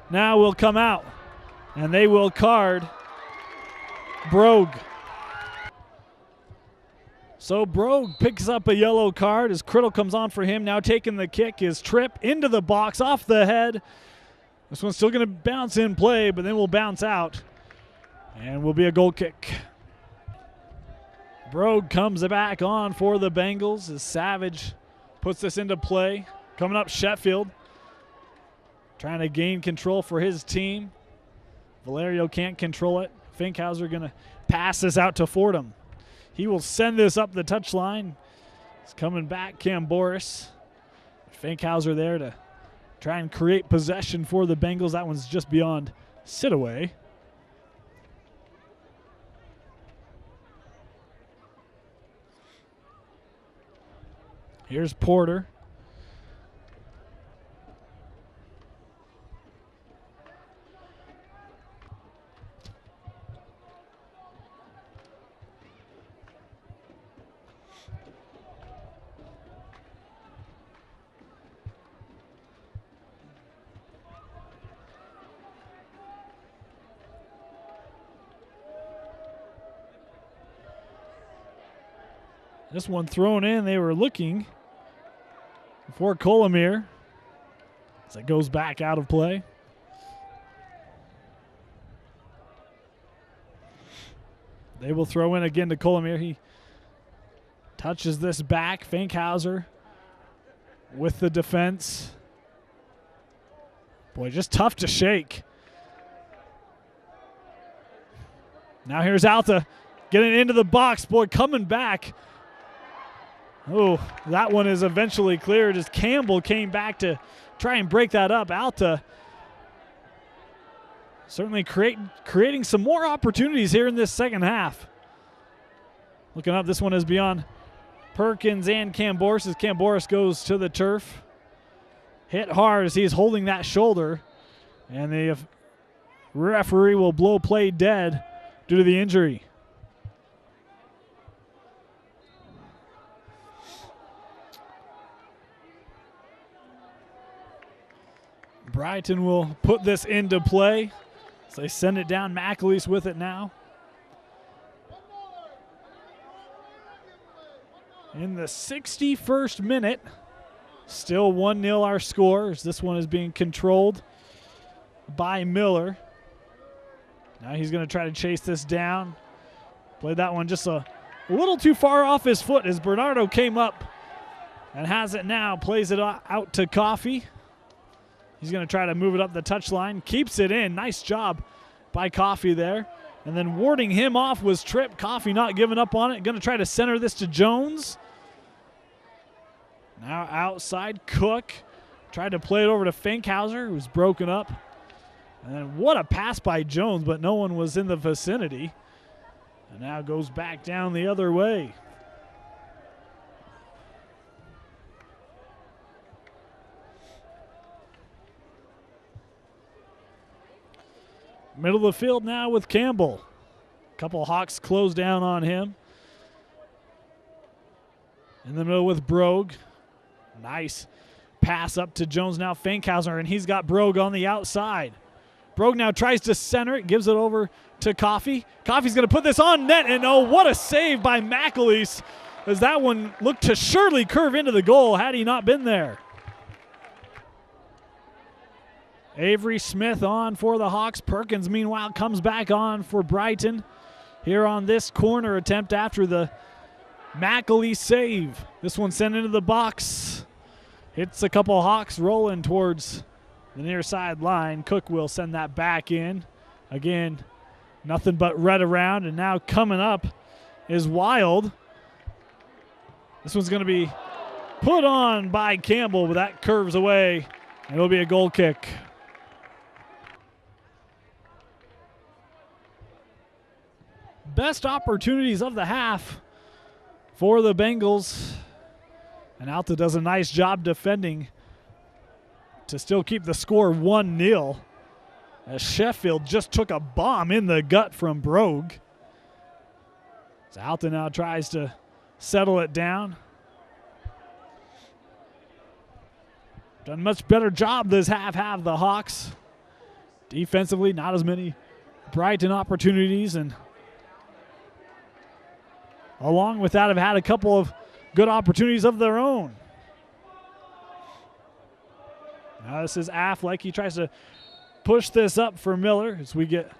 now will come out. And they will card Brogue. So Brogue picks up a yellow card as Criddle comes on for him. Now taking the kick is Tripp into the box, off the head. This one's still going to bounce in play, but then will bounce out. And will be a goal kick. Brogue comes back on for the Bengals as Savage puts this into play. Coming up, Sheffield trying to gain control for his team. Valerio can't control it. Finkhauser going to pass this out to Fordham. He will send this up the touchline. He's coming back, Camboris. Finkhauser there to try and create possession for the Bengals. That one's just beyond Sidaway. Here's Porter. This one thrown in. They were looking for Colomir as it goes back out of play. They will throw in again to Colomir. He touches this back. Finkhauser with the defense. Boy, just tough to shake. Now here's Alta getting into the box. Boy, coming back. Oh, that one is eventually cleared as Campbell came back to try and break that up. Alta certainly creating some more opportunities here in this second half. Looking up, this one is beyond Perkins and Camboris as Camboris goes to the turf. Hit hard as he's holding that shoulder. And the referee will blow play dead due to the injury. Brighton will put this into play. So they send it down. McAleese with it now. In the 61st minute, still 1-0 our score as this one is being controlled by Miller. Now he's going to try to chase this down. Played that one just a little too far off his foot as Bernardo came up and has it now. Plays it out to Coffey. He's going to try to move it up the touchline. Keeps it in. Nice job by Coffey there. And then warding him off was Tripp. Coffey not giving up on it. Going to try to center this to Jones. Now outside, Cook. Tried to play it over to Finkhauser, who's broken up. And then what a pass by Jones, but no one was in the vicinity. And now goes back down the other way. Middle of the field now with Campbell. A couple Hawks close down on him. In the middle with Brogue. Nice pass up to Jones now. Finkhauser, and he's got Brogue on the outside. Brogue now tries to center it, gives it over to Coffey. Coffey's going to put this on net, and oh, what a save by McAleese as that one looked to surely curve into the goal had he not been there. Avery Smith on for the Hawks. Perkins, meanwhile, comes back on for Brighton here on this corner attempt after the McAlee save. This one sent into the box. Hits a couple Hawks rolling towards the near side line. Cook will send that back in. Again, nothing but red around, and now coming up is Wild. This one's going to be put on by Campbell, but that curves away. It'll be a goal kick. Best opportunities of the half for the Bengals. And Alta does a nice job defending to still keep the score 1-0. As Sheffield just took a bomb in the gut from Brogue. So Alta now tries to settle it down. Done a much better job this half have the Hawks. Defensively, not as many Brighton opportunities, and along with that have had a couple of good opportunities of their own. Now this is Affleck. He tries to push this up for Miller as we get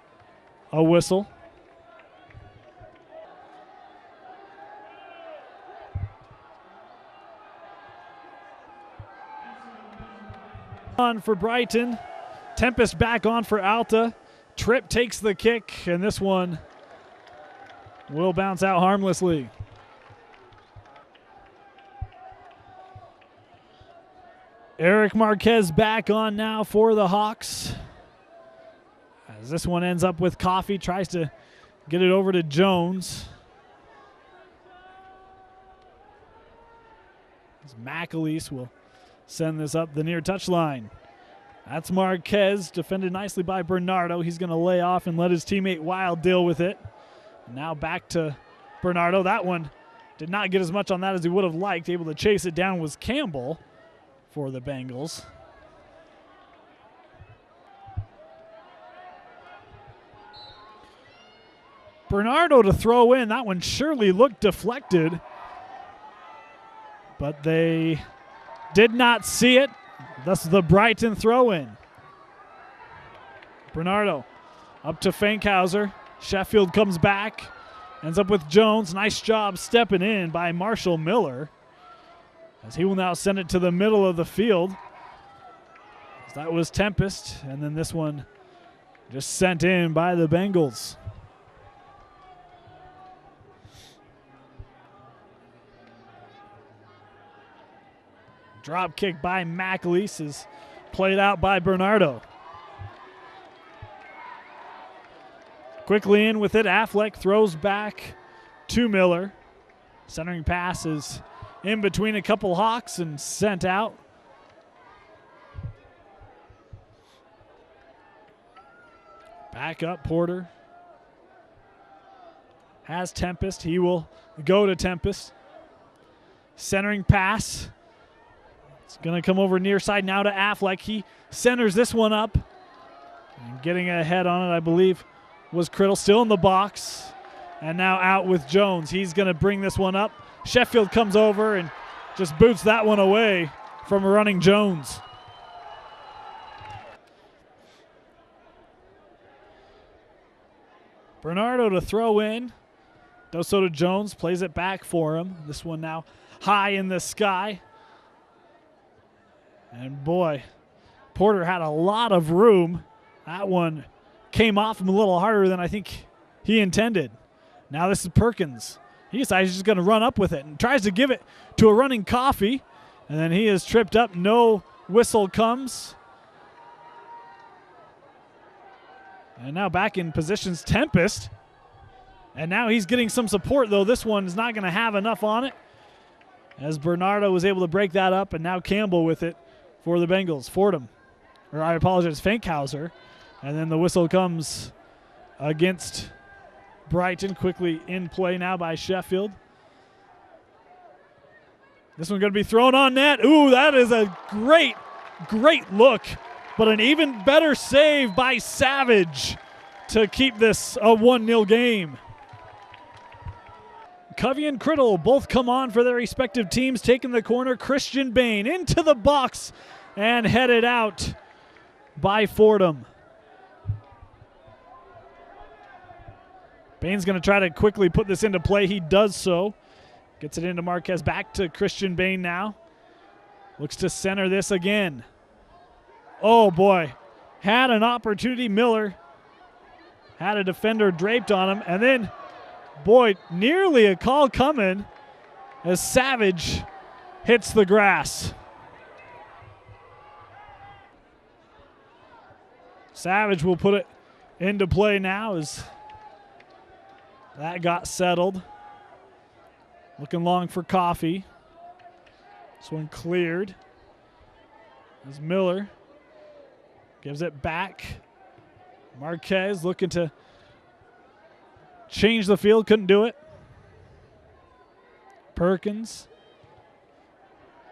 a whistle. On for Brighton. Tempest back on for Alta. Tripp takes the kick, and this one will bounce out harmlessly. Eric Marquez back on now for the Hawks. As this one ends up with Coffey, tries to get it over to Jones. As McAleese will send this up the near touchline. That's Marquez, defended nicely by Bernardo. He's going to lay off and let his teammate Wild deal with it. Now back to Bernardo. That one did not get as much on that as he would have liked. Able to chase it down was Campbell for the Bengals. Bernardo to throw in. That one surely looked deflected, but they did not see it. Thus the Brighton throw-in. Bernardo up to Fankhauser. Sheffield comes back. Ends up with Jones. Nice job stepping in by Marshall Miller, as he will now send it to the middle of the field. That was Tempest, and then this one just sent in by the Bengals. Drop kick by McAleese is played out by Bernardo. Quickly in with it, Affleck throws back to Miller. Centering pass is in between a couple Hawks and sent out. Back up, Porter. Has Tempest. He will go to Tempest. Centering pass. It's going to come over near side now to Affleck. He centers this one up. And getting ahead on it, I believe, was Criddle. Still in the box. And now out with Jones. He's going to bring this one up. Sheffield comes over and just boots that one away from a running Jones. Bernardo to throw in. Does so to Jones. Plays it back for him. This one now high in the sky. And boy, Porter had a lot of room. That one came off him a little harder than I think he intended. Now this is Perkins. He decides he's just going to run up with it and tries to give it to a running Coffey. And then he is tripped up. No whistle comes. And now back in positions Tempest. And now he's getting some support, though this one is not going to have enough on it, as Bernardo was able to break that up, and now Campbell with it for the Bengals. Fordham, or I apologize, Fankhauser. And then the whistle comes against Brighton. Quickly in play now by Sheffield. This one going to be thrown on net. Ooh, that is a great, great look. But an even better save by Savage to keep this a 1-0 game. Covey and Criddle both come on for their respective teams, taking the corner. Christian Bain into the box and headed out by Fordham. Bain's going to try to quickly put this into play. He does so. Gets it into Marquez. Back to Christian Bain now. Looks to center this again. Oh, boy. Had an opportunity. Miller had a defender draped on him. And then, boy, nearly a call coming as Savage hits the grass. Savage will put it into play now as that got settled. Looking long for Coffee. This one cleared. As Miller gives it back. Marquez looking to change the field. Couldn't do it. Perkins.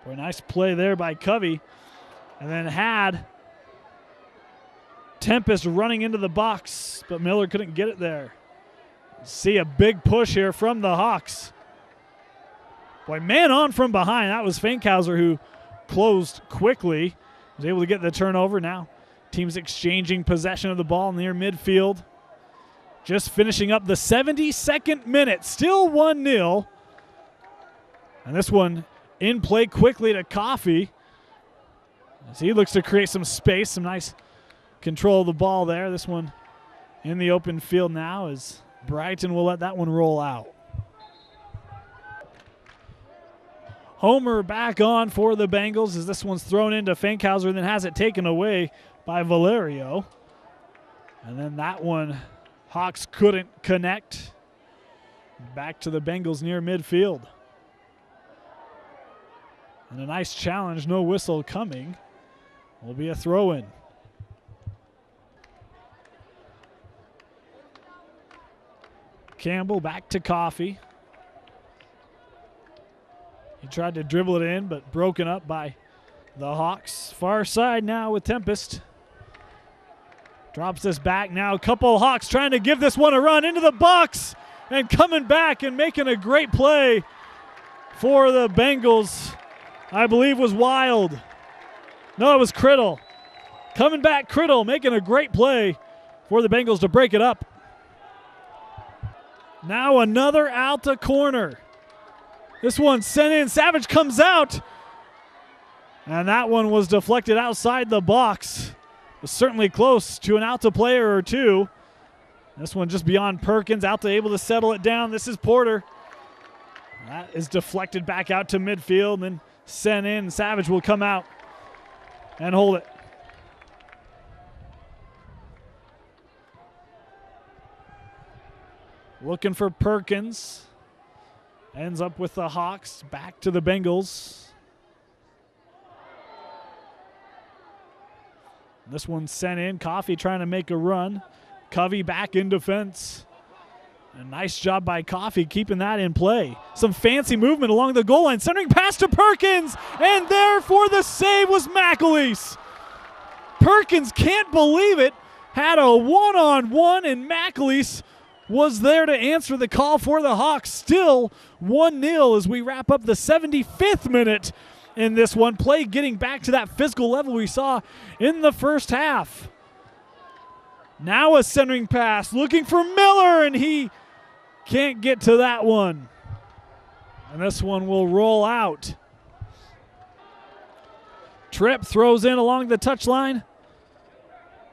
Boy, nice play there by Covey. And then had Tempest running into the box, but Miller couldn't get it there. See a big push here from the Hawks. Boy, man on from behind. That was Fankhauser who closed quickly. Was able to get the turnover. Now teams exchanging possession of the ball near midfield. Just finishing up the 72nd minute. Still 1-0. And this one in play quickly to Coffee. As he looks to create some space. Some nice control of the ball there. This one in the open field now as Brighton will let that one roll out. Homer back on for the Bengals as this one's thrown into Fankhauser and then has it taken away by Valerio. And then that one, Hawks couldn't connect. Back to the Bengals near midfield. And a nice challenge, no whistle coming. Will be a throw-in. Campbell back to Coffee. He tried to dribble it in, but broken up by the Hawks. Far side now with Tempest. Drops this back now. A couple Hawks trying to give this one a run into the box and coming back and making a great play for the Bengals. I believe was Wild. No, it was Criddle. Coming back, Criddle making a great play for the Bengals to break it up. Now another Alta corner. This one sent in. Savage comes out. And that one was deflected outside the box. It was certainly close to an Alta player or two. This one just beyond Perkins. Alta able to settle it down. This is Porter. That is deflected back out to midfield and then sent in. Savage will come out and hold it. Looking for Perkins. Ends up with the Hawks. Back to the Bengals. This one sent in. Coffee trying to make a run. Covey back in defense. A nice job by Coffee keeping that in play. Some fancy movement along the goal line. Centering pass to Perkins. And there for the save was McAleese. Perkins can't believe it. Had a one-on-one and McAleese was there to answer the call for the Hawks. Still 1-0 as we wrap up the 75th minute in this one. Play getting back to that physical level we saw in the first half. Now a centering pass looking for Miller, and he can't get to that one. And this one will roll out. Tripp throws in along the touchline.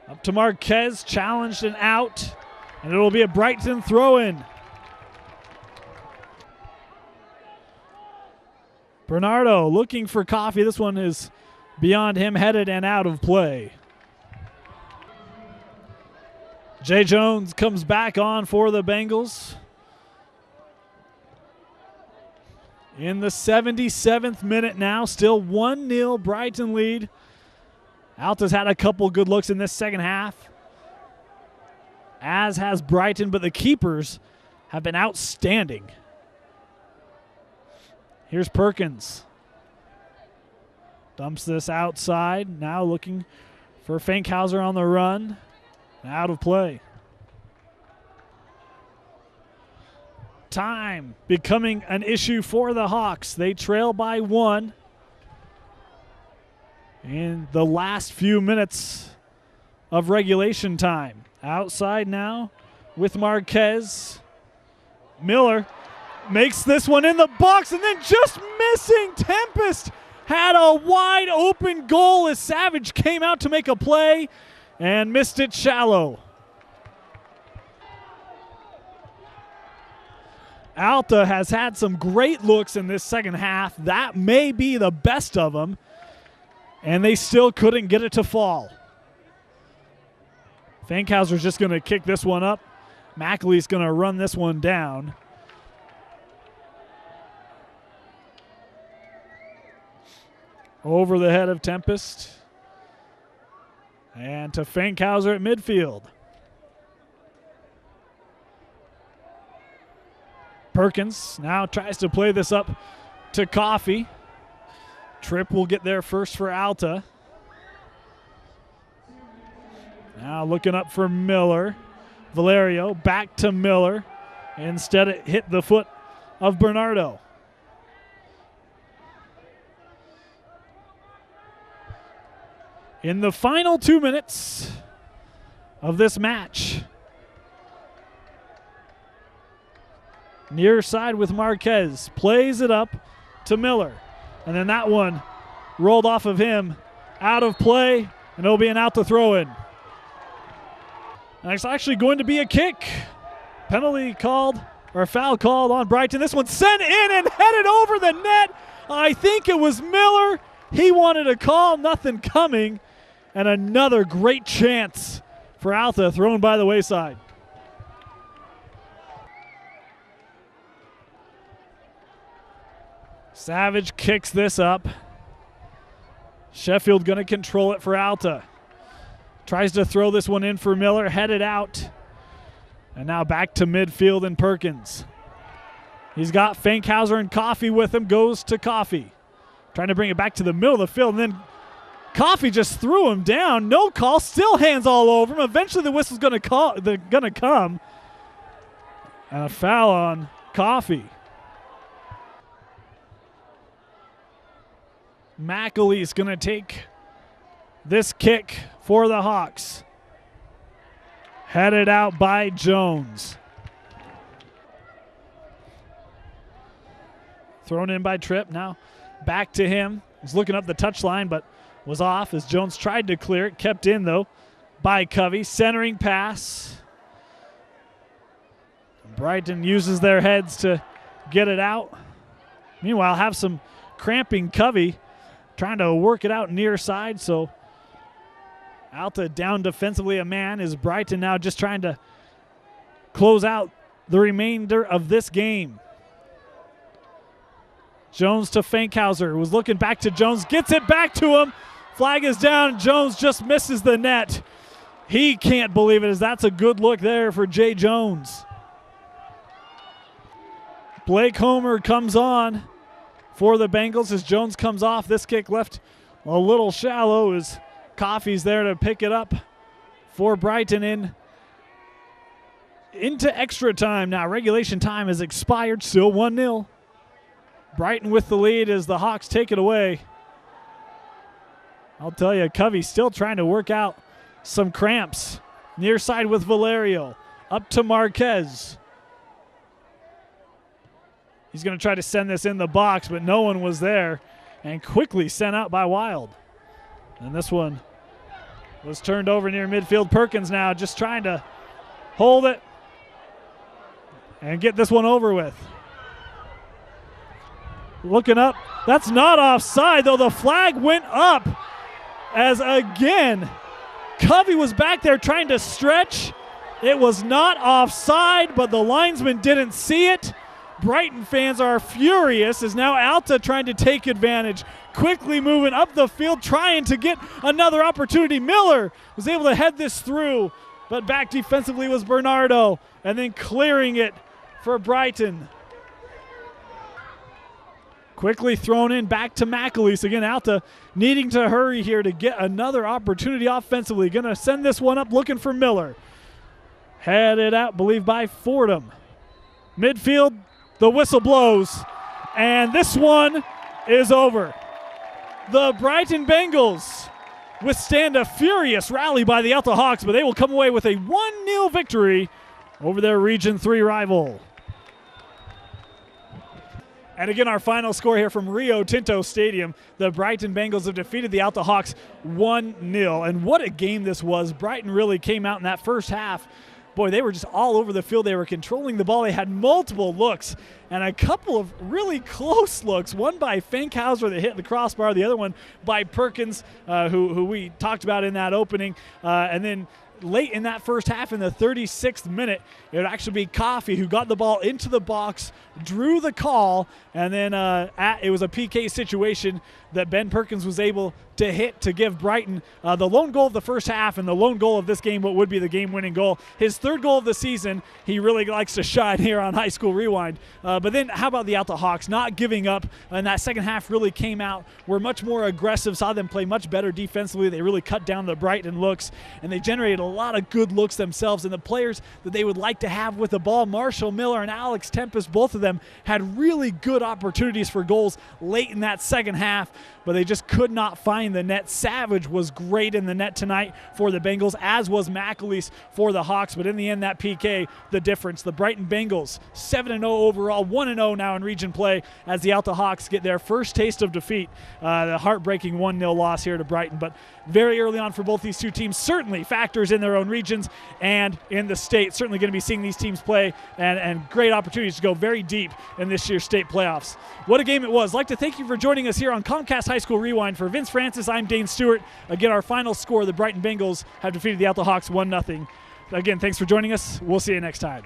Up to Marquez, challenged and out. And it will be a Brighton throw-in. Bernardo looking for Coffee. This one is beyond him, headed and out of play. Jay Jones comes back on for the Bengals. In the 77th minute now, still 1-0 Brighton lead. Alta's had a couple good looks in this second half, as has Brighton, but the keepers have been outstanding. Here's Perkins. Dumps this outside. Now looking for Fankhauser on the run. Out of play. Time becoming an issue for the Hawks. They trail by 1 in the last few minutes of regulation time. Outside now with Marquez. Miller makes this one in the box and then just missing. Tempest had a wide open goal as Savage came out to make a play and missed it shallow. Alta has had some great looks in this second half. That may be the best of them, and they still couldn't get it to fall. Fankhauser's just going to kick this one up. McAlee's going to run this one down. Over the head of Tempest. And to Fankhauser at midfield. Perkins now tries to play this up to Coffey. Tripp will get there first for Alta. Now looking up for Miller. Valerio back to Miller. Instead it hit the foot of Bernardo. In the final 2 minutes of this match, near side with Marquez, plays it up to Miller. And then that one rolled off of him, out of play, and it'll be an out to throw in. And it's actually going to be a kick. Penalty called, or foul called on Brighton. This one sent in and headed over the net. I think it was Miller. He wanted a call, nothing coming. And another great chance for Alta thrown by the wayside. Savage kicks this up. Sheffield going to control it for Alta. Tries to throw this one in for Miller, headed out. And now back to midfield and Perkins. He's got Fankhauser and Coffey with him, goes to Coffey. Trying to bring it back to the middle of the field, and then Coffey just threw him down. No call, still hands all over him. Eventually the whistle's going to come. And a foul on Coffey. McAlee's going to take this kick for the Hawks. Headed out by Jones. Thrown in by Tripp. Now back to him. He's looking up the touchline, but was off as Jones tried to clear it. Kept in, though, by Covey. Centering pass. Brighton uses their heads to get it out. Meanwhile, have some cramping Covey trying to work it out near side. So Alta down defensively a man. Is Brighton now just trying to close out the remainder of this game. Jones to Fankhauser, was looking back to Jones, gets it back to him. Flag is down. Jones just misses the net. He can't believe it, as that's a good look there for Jay Jones. Blake Homer comes on for the Bengals as Jones comes off. This kick left a little shallow as Coffey's there to pick it up for Brighton into extra time now. Regulation time has expired, still 1-0. Brighton with the lead as the Hawks take it away. I'll tell you, Covey still trying to work out some cramps. Near side with Valerio. Up to Marquez. He's going to try to send this in the box, but no one was there. And quickly sent out by Wild. And this one was turned over near midfield. Perkins now just trying to hold it and get this one over with. Looking up. That's not offside, though. The flag went up as, again, Covey was back there trying to stretch. It was not offside, but the linesman didn't see it. Brighton fans are furious as now Alta trying to take advantage. Quickly moving up the field, trying to get another opportunity. Miller was able to head this through, but back defensively was Bernardo, and then clearing it for Brighton. Quickly thrown in back to McAleese. Again, Alta needing to hurry here to get another opportunity offensively. Going to send this one up looking for Miller. Headed out, believe, by Fordham. Midfield, the whistle blows, and this one is over. The Brighton Bengals withstand a furious rally by the Alta Hawks, but they will come away with a 1-0 victory over their Region 3 rival. And again, our final score here from Rio Tinto Stadium. The Brighton Bengals have defeated the Alta Hawks 1-0. And what a game this was. Brighton really came out in that first half. Boy, they were just all over the field. They were controlling the ball. They had multiple looks and a couple of really close looks. One by Fankhauser that hit the crossbar. The other one by Perkins, who we talked about in that opening. And then late in that first half, in the 36th minute, it would actually be Coffey who got the ball into the box, drew the call, and then it was a PK situation that Ben Perkins was able to hit to give Brighton the lone goal of the first half and the lone goal of this game, what would be the game-winning goal. His third goal of the season. He really likes to shine here on High School Rewind. But then how about the Alta Hawks not giving up? And that second half really came out, were much more aggressive, saw them play much better defensively. They really cut down the Brighton looks, and they generated a lot of good looks themselves. And the players that they would like to have with the ball, Marshall Miller and Alex Tempest, both of them had really good opportunities for goals late in that second half, but they just could not find the net. Savage was great in the net tonight for the Bengals, as was McAleese for the Hawks, but in the end, that PK, the difference. The Brighton Bengals, 7-0 overall, 1-0 now in region play as the Alta Hawks get their first taste of defeat. The heartbreaking 1-0 loss here to Brighton, but very early on for both these two teams, certainly factors in their own regions and in the state. Certainly going to be seeing these teams play and great opportunities to go very deep in this year's state playoffs. What a game it was. I'd like to thank you for joining us here on Comcast High School Rewind. For Vince Francis, I'm Dane Stewart. Again, our final score, the Brighton Bengals have defeated the Alta Hawks 1-0. Again, thanks for joining us. We'll see you next time.